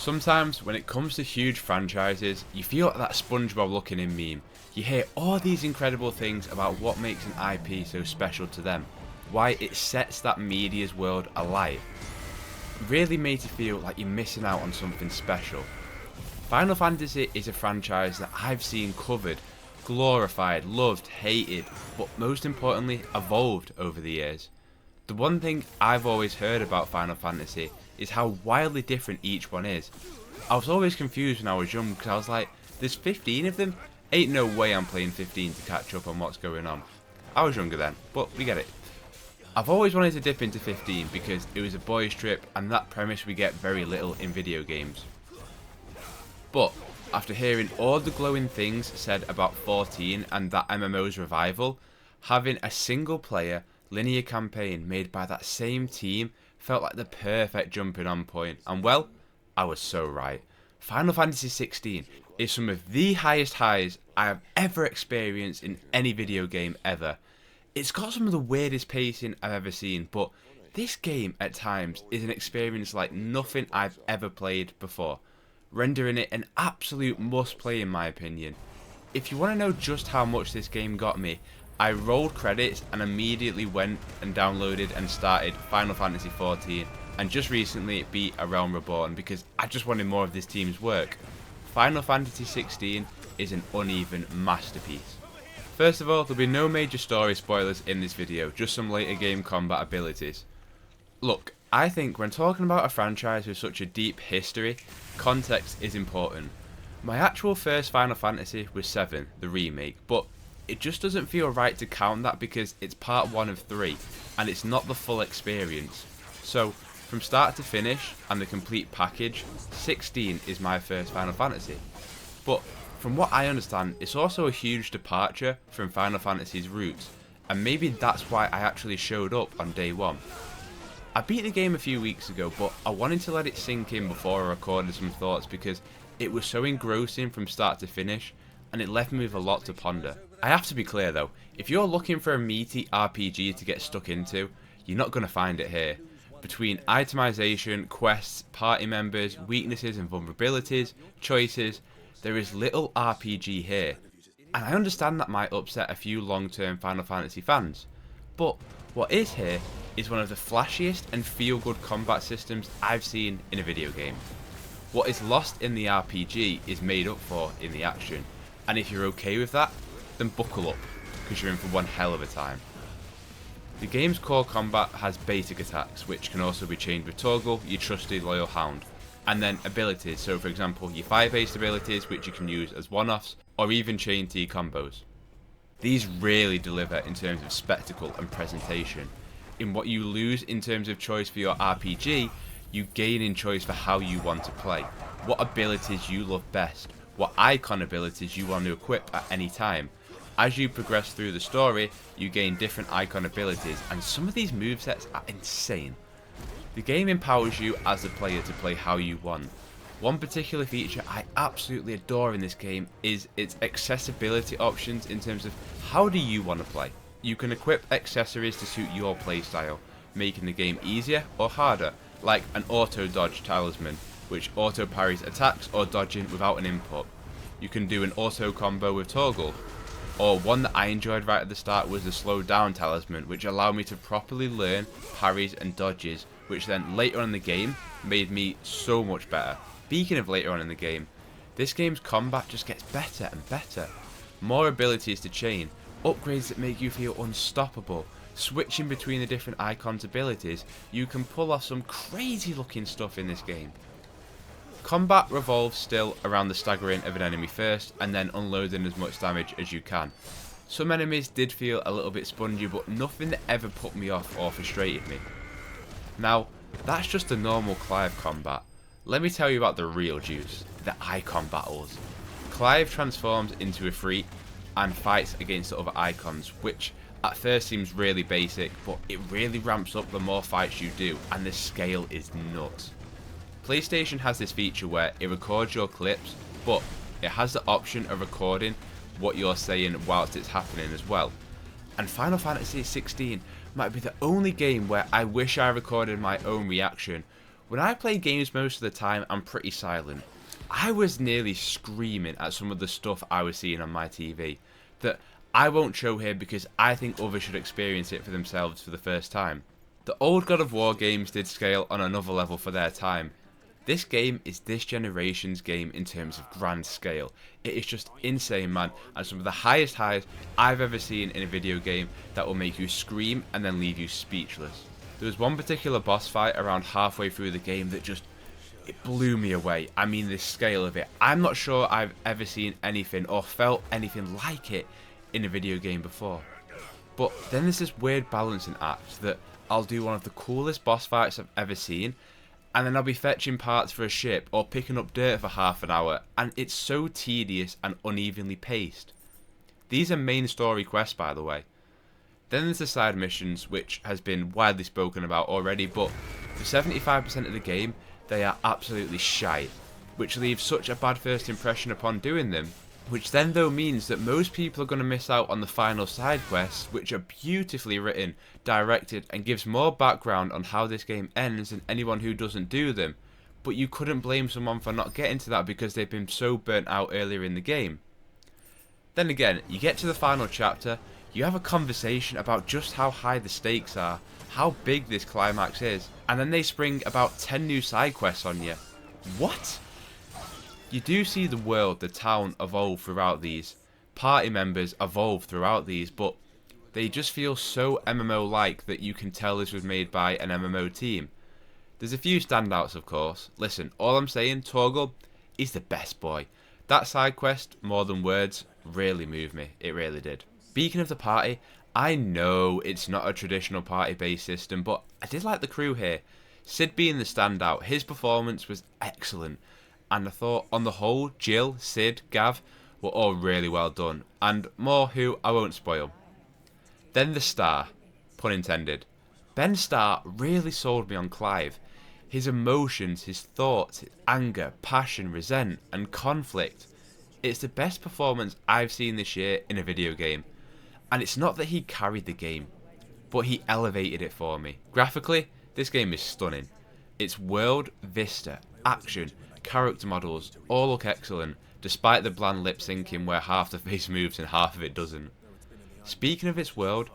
Sometimes when it comes to huge franchises, you feel like that SpongeBob looking in meme. You hear all these incredible things about what makes an IP so special to them, why it sets that media's world alight. It really made you feel like you're missing out on something special. Final Fantasy is a franchise that I've seen covered, glorified, loved, hated, but most importantly evolved over the years. The one thing I've always heard about Final Fantasy is how wildly different each one is. I was always confused when I was young because I was like, there's 15 of them? Ain't no way I'm playing 15 to catch up on what's going on. I was younger then, but we get it. I've always wanted to dip into 15 because it was a boys trip and that premise we get very little in video games. But after hearing all the glowing things said about 14 and that MMO's revival, having a single player linear campaign made by that same team felt like the perfect jumping on point, and well, I was so right. Final Fantasy 16 is some of the highest highs I have ever experienced in any video game ever. It's got some of the weirdest pacing I've ever seen, but this game at times is an experience like nothing I've ever played before, rendering it an absolute must play in my opinion. If you want to know just how much this game got me, I rolled credits and immediately went and downloaded and started Final Fantasy 14 and just recently beat A Realm Reborn because I just wanted more of this team's work. Final Fantasy 16 is an uneven masterpiece. First of all, there'll be no major story spoilers in this video, just some later game combat abilities. Look, I think when talking about a franchise with such a deep history, context is important. My actual first Final Fantasy was 7, the remake, but it just doesn't feel right to count that because it's part 1 of 3 and it's not the full experience. So from start to finish and the complete package, 16 is my first Final Fantasy. But from what I understand, it's also a huge departure from Final Fantasy's roots, and maybe that's why I actually showed up on day 1. I beat the game a few weeks ago, but I wanted to let it sink in before I recorded some thoughts because it was so engrossing from start to finish and it left me with a lot to ponder. I have to be clear though, if you're looking for a meaty RPG to get stuck into, you're not going to find it here. Between itemization, quests, party members, weaknesses and vulnerabilities, choices, there is little RPG here. And I understand that might upset a few long-term Final Fantasy fans, but what is here is one of the flashiest and feel-good combat systems I've seen in a video game. What is lost in the RPG is made up for in the action, and if you're okay with that, then buckle up, because you're in for one hell of a time. The game's core combat has basic attacks, which can also be chained with Torgal, your trusty loyal hound, and then abilities, so for example your fire-based abilities which you can use as one-offs, or even chain T combos. These really deliver in terms of spectacle and presentation. In what you lose in terms of choice for your RPG, you gain in choice for how you want to play, what abilities you love best, what icon abilities you want to equip at any time. As you progress through the story, you gain different icon abilities, and some of these movesets are insane. The game empowers you as a player to play how you want. One particular feature I absolutely adore in this game is its accessibility options in terms of how do you want to play. You can equip accessories to suit your playstyle, making the game easier or harder, like an auto dodge talisman, which auto parries attacks or dodging without an input. You can do an auto combo with Torgal, or one that I enjoyed right at the start was the slow down talisman, which allowed me to properly learn parries and dodges, which then later on in the game made me so much better. Speaking of later on in the game, this game's combat just gets better and better. More abilities to chain, upgrades that make you feel unstoppable, switching between the different icons' abilities, you can pull off some crazy looking stuff in this game. Combat revolves still around the staggering of an enemy first and then unloading as much damage as you can. Some enemies did feel a little bit spongy, but nothing that ever put me off or frustrated me. Now, that's just the normal Clive combat. Let me tell you about the real juice, the icon battles. Clive transforms into a freak and fights against the other icons, which at first seems really basic, but it really ramps up the more fights you do, and the scale is nuts. PlayStation has this feature where it records your clips, but it has the option of recording what you're saying whilst it's happening as well. And Final Fantasy 16 might be the only game where I wish I recorded my own reaction, When I play games most of the time, I'm pretty silent. I was nearly screaming at some of the stuff I was seeing on my TV that I won't show here because I think others should experience it for themselves for the first time. The old God of War games did scale on another level for their time. This game is this generation's game in terms of grand scale. It is just insane, man, and some of the highest highs I've ever seen in a video game that will make you scream and then leave you speechless. There was one particular boss fight around halfway through the game that just, it blew me away. I mean, the scale of it. I'm not sure I've ever seen anything or felt anything like it in a video game before. But then there's this weird balancing act that I'll do one of the coolest boss fights I've ever seen, and then I'll be fetching parts for a ship or picking up dirt for half an hour, and it's so tedious and unevenly paced. These are main story quests, by the way. Then there's the side missions, which has been widely spoken about already, but for 75% of the game, they are absolutely shite, which leaves such a bad first impression upon doing them, which then though means that most people are going to miss out on the final side quests, which are beautifully written, directed, and gives more background on how this game ends than anyone who doesn't do them. But you couldn't blame someone for not getting to that because they've been so burnt out earlier in the game. Then again, you get to the final chapter, you have a conversation about just how high the stakes are, how big this climax is, and then they spring about 10 new side quests on you. What? You do see the world, the town evolve throughout these, party members evolve throughout these, but they just feel so MMO-like that you can tell this was made by an MMO team. There's a few standouts, of course. Listen, all I'm saying, Torgal, he's the best boy. That side quest, More Than Words, really moved me. It really did. Speaking of the party, I know it's not a traditional party-based system, but I did like the crew here. Sid being the standout, his performance was excellent. And I thought, on the whole, Jill, Sid, Gav were all really well done. And more who I won't spoil. Then the star, pun intended. Ben Starr really sold me on Clive. His emotions, his thoughts, his anger, passion, resent, and conflict. It's the best performance I've seen this year in a video game. And it's not that he carried the game, but he elevated it for me. Graphically, this game is stunning. Its world, vista, action, character models all look excellent, despite the bland lip syncing where half the face moves and half of it doesn't. Speaking of its world,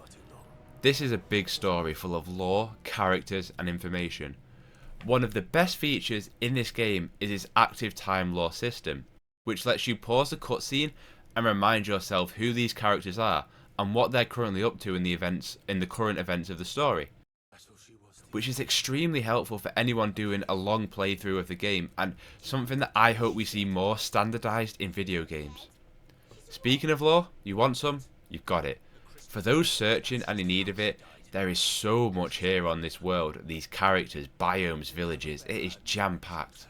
this is a big story full of lore, characters, and information. One of the best features in this game is its active time lore system, which lets you pause the cutscene and remind yourself who these characters are and what they're currently up to in the current events of the story. Which is extremely helpful for anyone doing a long playthrough of the game, and something that I hope we see more standardised in video games. Speaking of lore, you want some? You've got it. For those searching and in need of it, there is so much here on this world, these characters, biomes, villages, it is jam-packed.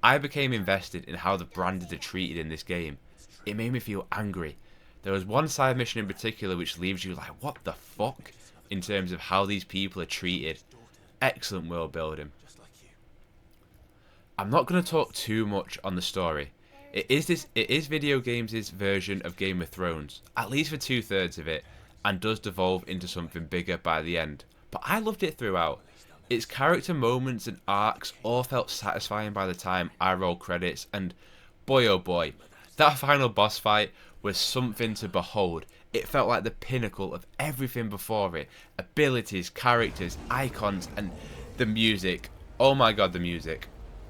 I became invested in how the branded are treated in this game. It made me feel angry. There was one side mission in particular which leaves you like, what the fuck? In terms of how these people are treated. Excellent world building. I'm not going to talk too much on the story. It is video games' version of Game of Thrones, at least for 2/3 of it, and does devolve into something bigger by the end. But I loved it throughout. Its character moments and arcs all felt satisfying by the time I rolled credits, and boy oh boy, that final boss fight was something to behold. It felt like the pinnacle of everything before it. Abilities, characters, icons, and the music. Oh my god, the music.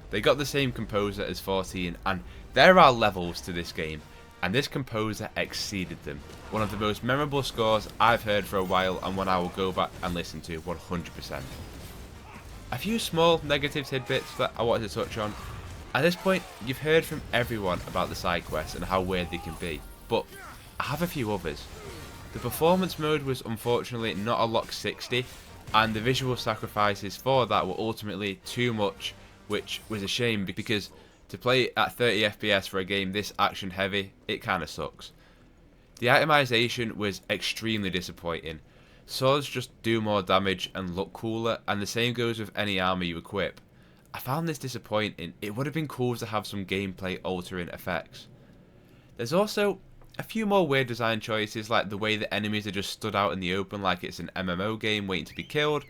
They got the same composer as 14, and there are levels to this game, and this composer exceeded them. One of the most memorable scores I've heard for a while, and one I will go back and listen to 100%. A few small negative tidbits that I wanted to touch on. At this point, you've heard from everyone about the side quests and how weird they can be, but I have a few others. The performance mode was unfortunately not a lock 60, and the visual sacrifices for that were ultimately too much, which was a shame because to play at 30 FPS for a game this action heavy, it kinda sucks. The itemization was extremely disappointing. Swords just do more damage and look cooler, and the same goes with any armor you equip. I found this disappointing. It would have been cool to have some gameplay altering effects. There's also a few more weird design choices, like the way the enemies are just stood out in the open like it's an MMO game waiting to be killed.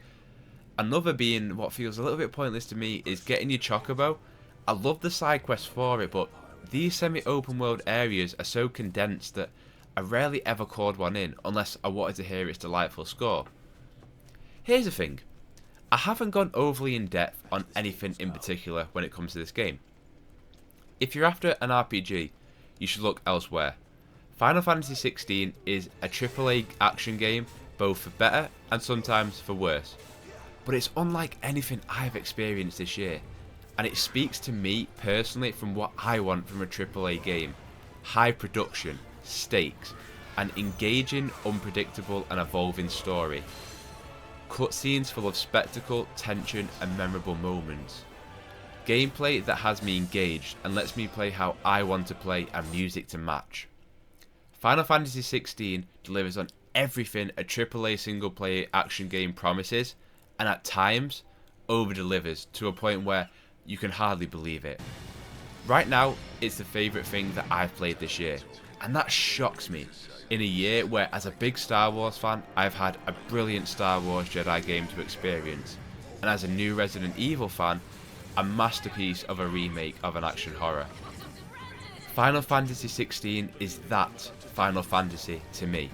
Another being what feels a little bit pointless to me is getting your Chocobo. I love the side quests for it, but these semi-open world areas are so condensed that I rarely ever called one in unless I wanted to hear its delightful score. Here's the thing, I haven't gone overly in depth on anything in particular when it comes to this game. If you're after an RPG, you should look elsewhere. Final Fantasy XVI is a AAA action game, both for better and sometimes for worse. But it's unlike anything I've experienced this year, and it speaks to me personally from what I want from a AAA game. High production, stakes, an engaging, unpredictable and evolving story. Cutscenes full of spectacle, tension and memorable moments. Gameplay that has me engaged and lets me play how I want to play and music to match. Final Fantasy XVI delivers on everything a AAA single player action game promises, and at times over-delivers to a point where you can hardly believe it. Right now, it's the favourite thing that I've played this year, and that shocks me in a year where, as a big Star Wars fan, I've had a brilliant Star Wars Jedi game to experience, and as a new Resident Evil fan, a masterpiece of a remake of an action horror. Final Fantasy XVI is that Final Fantasy to me,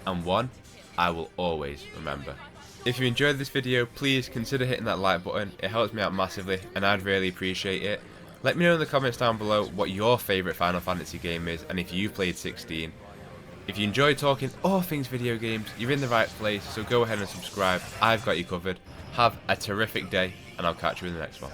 and one I will always remember. If you enjoyed this video, please consider hitting that like button, it helps me out massively and I'd really appreciate it. Let me know in the comments down below what your favourite Final Fantasy game is and if you've played 16. If you enjoy talking all things video games, you're in the right place, so go ahead and subscribe. I've got you covered. Have a terrific day and I'll catch you in the next one.